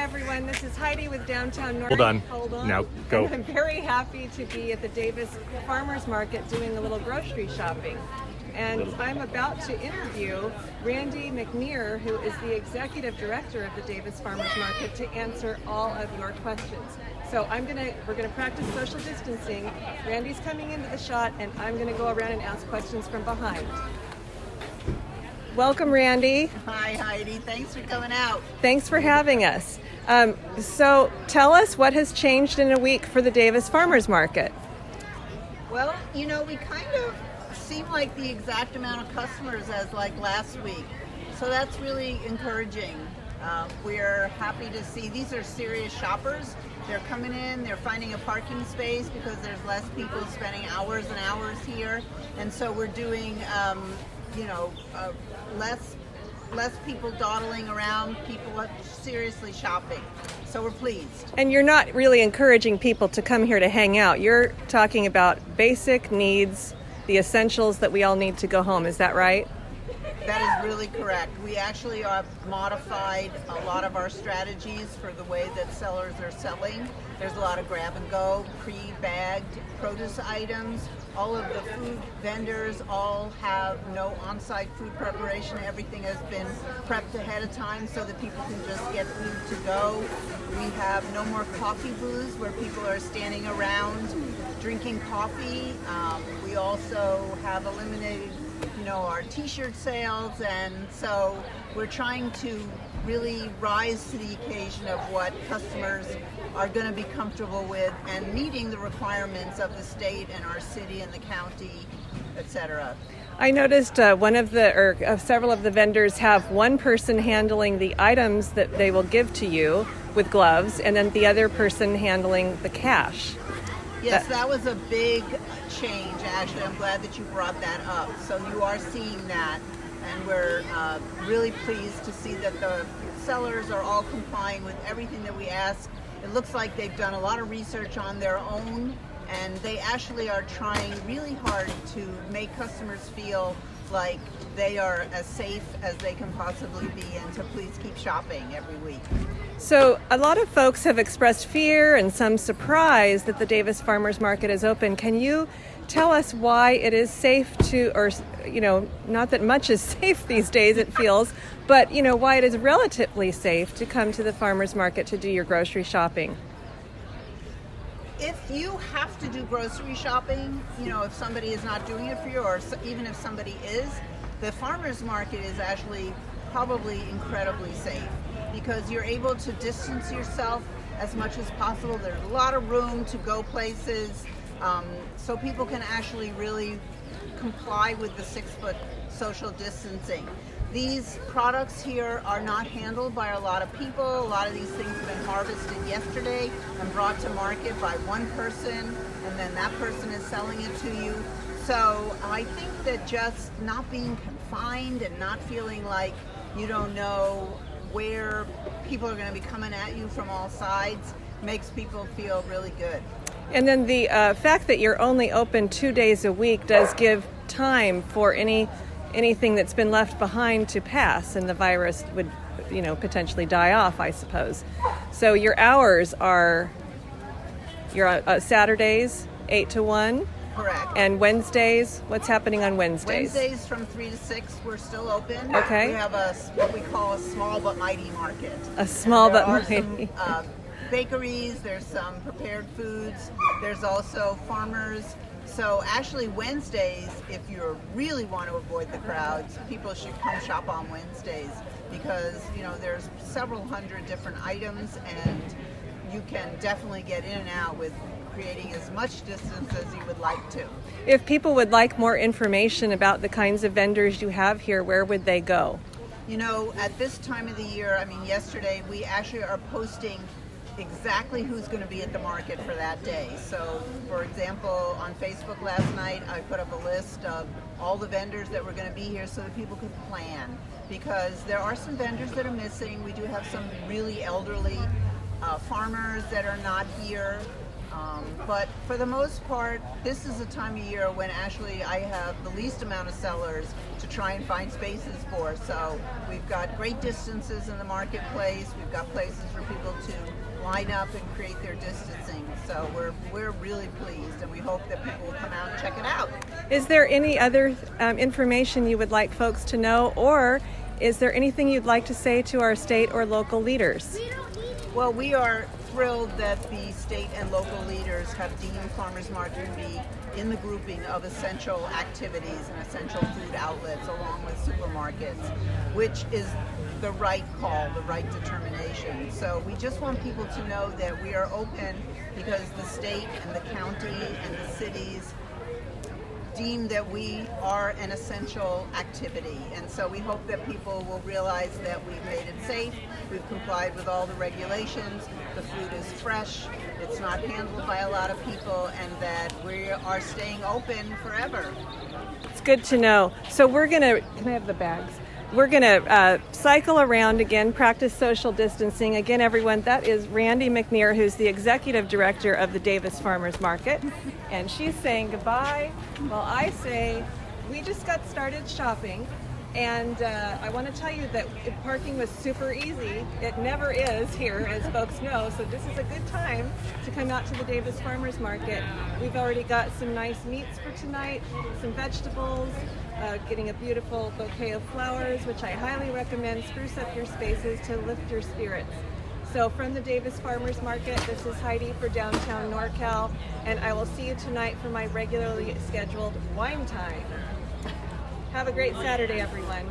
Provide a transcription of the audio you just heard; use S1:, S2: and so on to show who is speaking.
S1: everyone. This is Heidi with Downtown North.
S2: Hold on. Now, go.
S1: And I'm very happy to be at the Davis Farmers Market doing a little grocery shopping. And I'm about to interview Randy McNear, who is the Executive Director of the Davis Farmers Market, to answer all of your questions. So we're gonna practice social distancing. Randy's coming into the shot, and I'm gonna go around and ask questions from behind. Welcome, Randy.
S3: Hi, Heidi. Thanks for coming out.
S1: Thanks for having us. So tell us what has changed in a week for the Davis Farmers Market.
S3: Well, we kind of seem like the exact amount of customers as like last week. So that's really encouraging. We're happy to see these are serious shoppers. They're coming in, they're finding a parking space because there's less people spending hours and hours here. And so we're doing, less people dawdling around, people seriously shopping. So we're pleased.
S1: And you're not really encouraging people to come here to hang out. You're talking about basic needs, the essentials that we all need to go home. Is that right?
S3: That is really correct. We actually have modified a lot of our strategies for the way that sellers are selling. There's a lot of grab and go, pre-bagged produce items. All of the food vendors all have no on-site food preparation. Everything has been prepped ahead of time so that people can just get food to go. We have no more coffee booths where people are standing around drinking coffee. We also have eliminated our t-shirt sales, and so we're trying to really rise to the occasion of what customers are going to be comfortable with and meeting the requirements of the state and our city and the county, etc.
S1: I noticed several of the vendors have one person handling the items that they will give to you with gloves, and then the other person handling the cash.
S3: Yes, that was a big change, actually. I'm glad that you brought that up. So you are seeing that, and we're really pleased to see that the sellers are all complying with everything that we ask. It looks like they've done a lot of research on their own, and they actually are trying really hard to make customers feel like they are as safe as they can possibly be, and to please keep shopping every week.
S1: So a lot of folks have expressed fear and some surprise that the Davis Farmers Market is open. Can you tell us why it is safe not that much is safe these days, it feels, but why it is relatively safe to come to the farmers market to do your grocery shopping?
S3: If you have to do grocery shopping, if somebody is not doing it for you, or even if somebody is, the farmers market is actually probably incredibly safe because you're able to distance yourself as much as possible. There's a lot of room to go places, so people can actually really comply with the 6-foot social distancing. These products here are not handled by a lot of people. A lot of these things have been harvested yesterday and brought to market by one person, and then that person is selling it to you. So I think that just not being confined and not feeling like you don't know where people are going to be coming at you from all sides makes people feel really good.
S1: And then the fact that you're only open 2 days a week does give time for anything that's been left behind to pass, and the virus would potentially die off, I suppose. So your hours are Saturdays 8 to 1.
S3: Correct.
S1: And Wednesdays, what's happening on Wednesdays?
S3: Wednesdays from 3 to 6, we're still open.
S1: Okay.
S3: We have what we call a small but mighty market.
S1: A small but mighty.
S3: There are some bakeries, there's some prepared foods, there's also farmers. So actually Wednesdays, if you really want to avoid the crowds, people should come shop on Wednesdays because, there's several hundred different items, and you can definitely get in and out with creating as much distance as you would like to.
S1: If people would like more information about the kinds of vendors you have here, where would they go?
S3: At this time of the year, yesterday we actually are posting exactly who's going to be at the market for that day. So, for example, on Facebook last night, I put up a list of all the vendors that were going to be here so that people could plan, because there are some vendors that are missing. We do have some really elderly farmers that are not here. But for the most part, this is a time of year when actually I have the least amount of sellers to try and find spaces for. So we've got great distances in the marketplace. We've got places for people to line up and create their distancing. So we're really pleased, and we hope that people will come out and check it out.
S1: Is there any other information you would like folks to know, or is there anything you'd like to say to our state or local leaders?
S3: Well, we are thrilled that the state and local leaders have deemed farmers market to be in the grouping of essential activities and essential food outlets along with supermarkets, which is the right call, the right determination. So we just want people to know that we are open because the state and the county and the cities deem that we are an essential activity. And so we hope that people will realize that we've made it safe, we've complied with all the regulations, the food is fresh, it's not handled by a lot of people, and that we are staying open forever.
S1: It's good to know. So we're going to, can I have the bags? We're going to cycle around again, practice social distancing. Again, everyone, that is Randy McNear, who's the executive director of the Davis Farmers Market. And she's saying goodbye while I say we just got started shopping. And I want to tell you that parking was super easy. It never is here, as folks know. So this is a good time to come out to the Davis Farmers Market. We've already got some nice meats for tonight, some vegetables, getting a beautiful bouquet of flowers, which I highly recommend. Spruce up your spaces to lift your spirits. So from the Davis Farmers Market, this is Heidi for Downtown NorCal, and I will see you tonight for my regularly scheduled wine time. Have a great Saturday, everyone.